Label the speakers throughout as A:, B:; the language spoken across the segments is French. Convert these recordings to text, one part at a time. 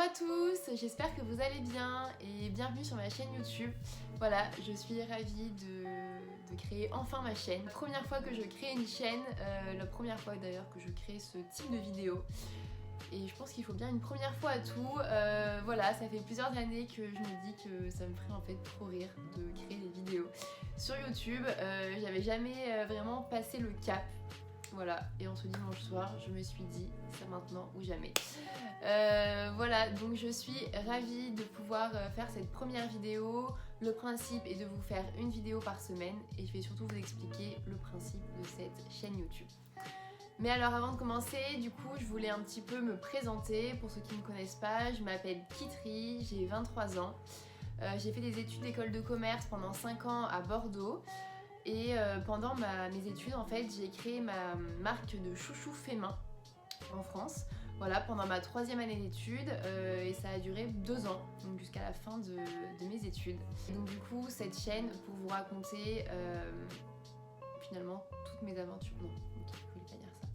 A: à tous, j'espère que vous allez bien et bienvenue sur ma chaîne YouTube. Voilà, je suis ravie de créer enfin ma chaîne. La première fois que je crée une chaîne, la première fois d'ailleurs que je crée ce type de vidéo. Et je pense qu'il faut bien une première fois à tout. Voilà, ça fait plusieurs années que je me dis que ça me ferait en fait trop rire de créer des vidéos sur YouTube. J'avais jamais vraiment passé le cap. Voilà, et en ce dimanche soir, je me suis dit, c'est maintenant ou jamais. Voilà, donc je suis ravie de pouvoir faire cette première vidéo. Le principe est de vous faire une vidéo par semaine et je vais surtout vous expliquer le principe de cette chaîne YouTube. Mais alors avant de commencer, du coup, je voulais un petit peu me présenter. Pour ceux qui ne me connaissent pas, je m'appelle Kitry, j'ai 23 ans. J'ai fait des études d'école de commerce pendant 5 ans à Bordeaux. Et pendant mes études, en fait, j'ai créé ma marque de chouchous fait main en France. Voilà, pendant ma 3e année d'études et ça a duré 2 ans, donc jusqu'à la fin de mes études. Et donc du coup, cette chaîne, pour vous raconter finalement toutes mes aventures. Non, ok, je voulais pas dire ça.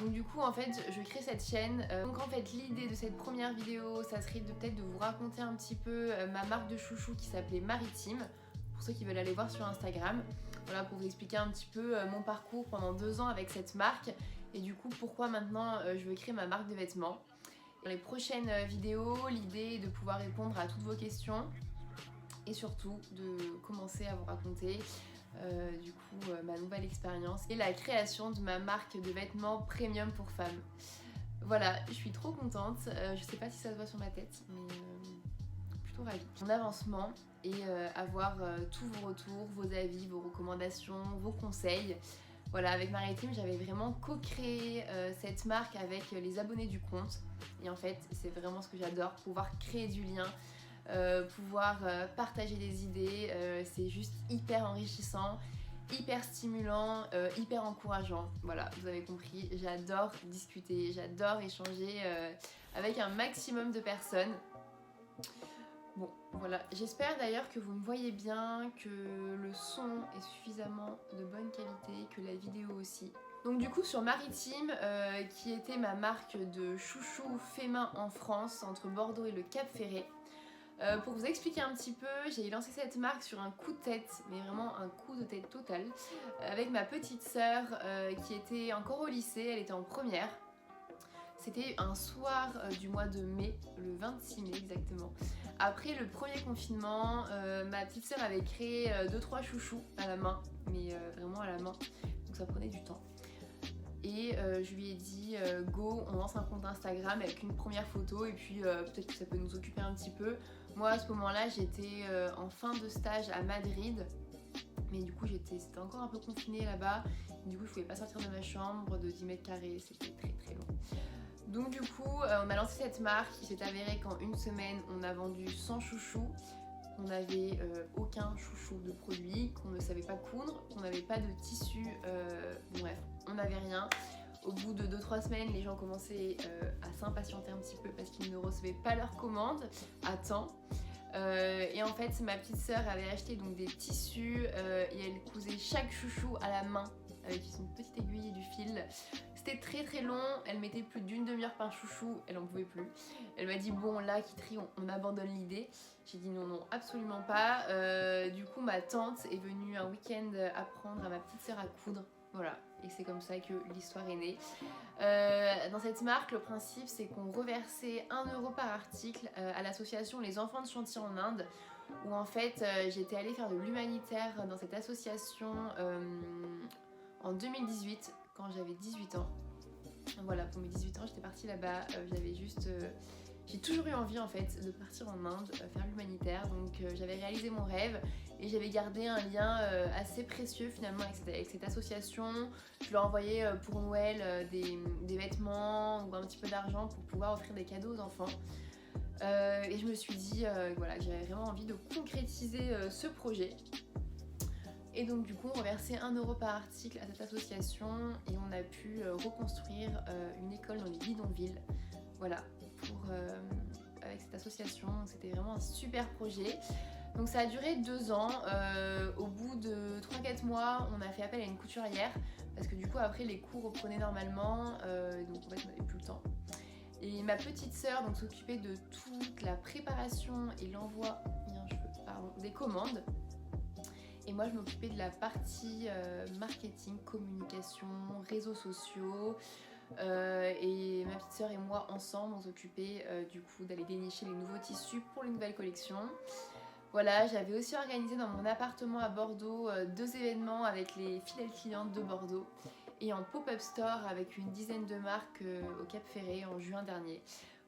A: Donc du coup en fait je crée cette chaîne, donc en fait l'idée de cette première vidéo ça serait peut-être de vous raconter un petit peu ma marque de chouchou qui s'appelait Maritime, pour ceux qui veulent aller voir sur Instagram. Voilà, pour vous expliquer un petit peu mon parcours pendant 2 ans avec cette marque et du coup pourquoi maintenant je veux créer ma marque de vêtements. Dans les prochaines vidéos, l'idée est de pouvoir répondre à toutes vos questions et surtout de commencer à vous raconter du coup ma nouvelle expérience et la création de ma marque de vêtements premium pour femmes. Voilà, je suis trop contente, je sais pas si ça se voit sur ma tête mais plutôt ravie. Mon avancement et avoir tous vos retours, vos avis, vos recommandations, vos conseils. Voilà, avec Maritime j'avais vraiment co-créé cette marque avec les abonnés du compte et en fait c'est vraiment ce que j'adore, pouvoir créer du lien. Pouvoir partager des idées, c'est juste hyper enrichissant, hyper stimulant, hyper encourageant. Voilà, vous avez compris, j'adore discuter, j'adore échanger avec un maximum de personnes. Bon, voilà, j'espère d'ailleurs que vous me voyez bien, que le son est suffisamment de bonne qualité, que la vidéo aussi. Donc du coup sur Maritime, qui était ma marque de chouchou fait main en France, entre Bordeaux et le Cap Ferret. Pour vous expliquer un petit peu, j'ai lancé cette marque sur un coup de tête, mais vraiment un coup de tête total, avec ma petite sœur qui était encore au lycée, elle était en première. C'était un soir du mois de mai, le 26 mai exactement. Après le premier confinement, ma petite sœur avait créé 2-3 chouchous à la main, mais vraiment à la main, donc ça prenait du temps. Et je lui ai dit go, on lance un compte Instagram avec une première photo et puis peut-être que ça peut nous occuper un petit peu. Moi à ce moment-là j'étais en fin de stage à Madrid, mais du coup c'était encore un peu confiné là-bas. Du coup je pouvais pas sortir de ma chambre de 10 mètres carrés, c'était très très long. Donc du coup on a lancé cette marque, il s'est avéré qu'en une semaine on a vendu 100 chouchous. On n'avait aucun chouchou de produit, qu'on ne savait pas coudre, qu'on n'avait pas de tissu, bon bref, on n'avait rien. Au bout de 2-3 semaines, les gens commençaient à s'impatienter un petit peu parce qu'ils ne recevaient pas leurs commandes à temps. Et en fait, ma petite sœur avait acheté donc des tissus et elle cousait chaque chouchou à la main avec une petite aiguille et du fil. C'était très très long, elle mettait plus d'une demi-heure par chouchou, elle en pouvait plus. Elle m'a dit bon là Kitry on abandonne l'idée. J'ai dit non non absolument pas. Du coup ma tante est venue un week-end apprendre à ma petite sœur à coudre. Voilà, et c'est comme ça que l'histoire est née. Dans cette marque, le principe c'est qu'on reversait 1 € par article à l'association Les Enfants de Chantier en Inde, où en fait j'étais allée faire de l'humanitaire dans cette association en 2018 quand j'avais 18 ans. Voilà, pour mes 18 ans j'étais partie là-bas, j'ai toujours eu envie en fait de partir en Inde, faire l'humanitaire, donc j'avais réalisé mon rêve et j'avais gardé un lien assez précieux finalement avec cette association. Je leur envoyais pour Noël des vêtements ou un petit peu d'argent pour pouvoir offrir des cadeaux aux enfants. Et je me suis dit voilà, que j'avais vraiment envie de concrétiser ce projet. Et donc du coup on reversait 1 € par article à cette association et on a pu reconstruire une école dans les bidonvilles. Voilà, avec cette association, c'était vraiment un super projet. Donc ça a duré 2 ans, au bout de 3-4 mois on a fait appel à une couturière parce que du coup après les cours reprenaient normalement, donc en fait on n'avait plus le temps. Et ma petite sœur donc s'occupait de toute la préparation et l'envoi des commandes. Et moi je m'occupais de la partie marketing, communication, réseaux sociaux. Et ma petite sœur et moi ensemble on s'occupait du coup d'aller dénicher les nouveaux tissus pour les nouvelles collections. Voilà, j'avais aussi organisé dans mon appartement à Bordeaux 2 événements avec les fidèles clientes de Bordeaux et en pop-up store avec une dizaine de marques au Cap Ferré en juin dernier.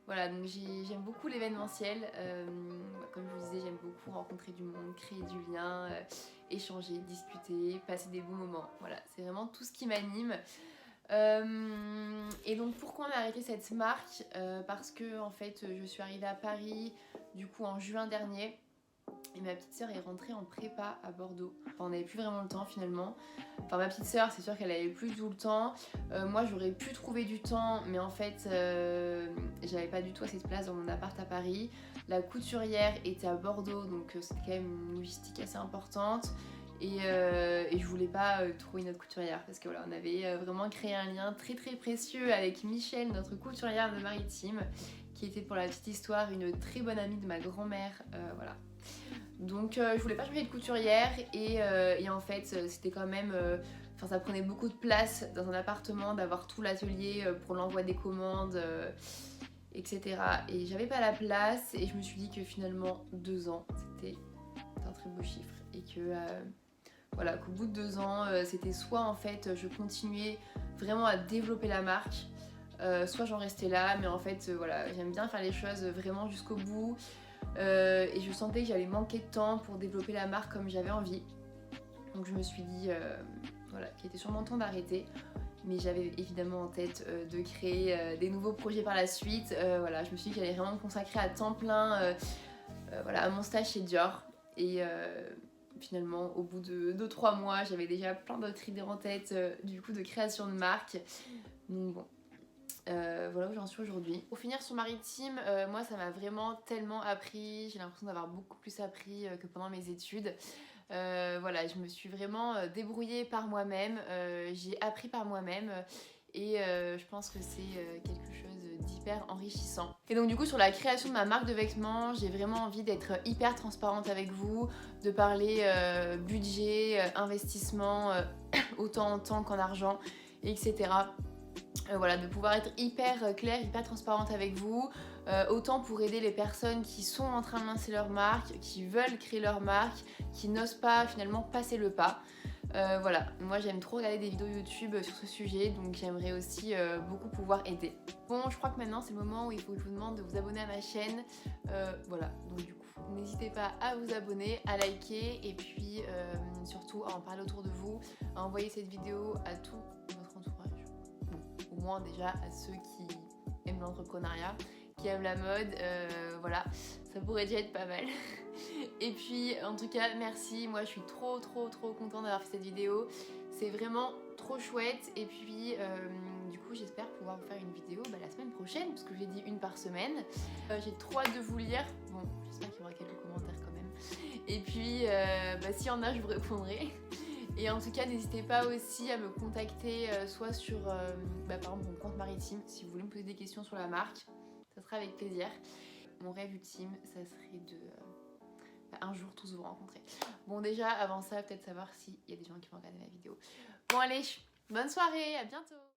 A: Voilà, donc j'aime beaucoup l'événementiel. Comme je vous disais, j'aime beaucoup rencontrer du monde, créer du lien, échanger, discuter, passer des bons moments. Voilà, c'est vraiment tout ce qui m'anime. Et donc pourquoi on a arrêté cette marque parce que en fait je suis arrivée à Paris du coup en juin dernier. Et ma petite sœur est rentrée en prépa à Bordeaux. Enfin, on n'avait plus vraiment le temps finalement. Enfin, ma petite sœur, c'est sûr qu'elle avait plus tout le temps. Moi, j'aurais pu trouver du temps, mais en fait, j'avais pas du tout assez de place dans mon appart à Paris. La couturière était à Bordeaux, donc c'était quand même une logistique assez importante. Et je voulais pas trouver une autre couturière parce que voilà, on avait vraiment créé un lien très très précieux avec Michel, notre couturière de Maritime, qui était pour la petite histoire une très bonne amie de ma grand-mère. Voilà. Donc je voulais pas changer de couturière et en fait c'était quand même... ça prenait beaucoup de place dans un appartement d'avoir tout l'atelier pour l'envoi des commandes, etc. Et j'avais pas la place et je me suis dit que finalement 2 ans c'était un très beau chiffre et que... voilà, qu'au bout de 2 ans, c'était soit en fait je continuais vraiment à développer la marque, soit j'en restais là, mais en fait voilà, j'aime bien faire les choses vraiment jusqu'au bout. Et je sentais que j'allais manquer de temps pour développer la marque comme j'avais envie. Donc je me suis dit voilà, qu'il était sûrement temps d'arrêter. Mais j'avais évidemment en tête de créer des nouveaux projets par la suite. Voilà, je me suis dit que j'allais vraiment me consacrer à temps plein voilà, à mon stage chez Dior. Et finalement, au bout de 2-3 mois, j'avais déjà plein d'autres idées en tête du coup de création de marque. Donc bon. Voilà où j'en suis aujourd'hui. Pour finir sur Maritime, moi ça m'a vraiment tellement appris, j'ai l'impression d'avoir beaucoup plus appris que pendant mes études. Voilà, je me suis vraiment débrouillée par moi-même, j'ai appris par moi-même et je pense que c'est quelque chose d'hyper enrichissant. Et donc du coup sur la création de ma marque de vêtements, j'ai vraiment envie d'être hyper transparente avec vous, de parler budget, investissement, autant en temps qu'en argent, etc. Voilà, de pouvoir être hyper claire, hyper transparente avec vous, autant pour aider les personnes qui sont en train de lancer leur marque, qui veulent créer leur marque, qui n'osent pas finalement passer le pas. Voilà, moi j'aime trop regarder des vidéos YouTube sur ce sujet, donc j'aimerais aussi beaucoup pouvoir aider. Bon, je crois que maintenant c'est le moment où il faut que je vous demande de vous abonner à ma chaîne. Voilà, donc du coup, n'hésitez pas à vous abonner, à liker et puis surtout à en parler autour de vous, à envoyer cette vidéo à tout votre entourage. Au moins déjà à ceux qui aiment l'entrepreneuriat, qui aiment la mode, voilà, ça pourrait déjà être pas mal. Et puis en tout cas merci, moi je suis trop contente d'avoir fait cette vidéo, c'est vraiment trop chouette et puis du coup j'espère pouvoir vous faire une vidéo la semaine prochaine parce que j'ai dit une par semaine. J'ai trop hâte de vous lire, bon j'espère qu'il y aura quelques commentaires quand même et puis s'il y en a je vous répondrai. Et en tout cas, n'hésitez pas aussi à me contacter soit sur par exemple mon compte Maritime si vous voulez me poser des questions sur la marque, ça sera avec plaisir. Mon rêve ultime, ça serait de un jour tous vous rencontrer. Bon déjà, avant ça, peut-être savoir s'il y a des gens qui vont regarder ma vidéo. Bon allez, bonne soirée, à bientôt.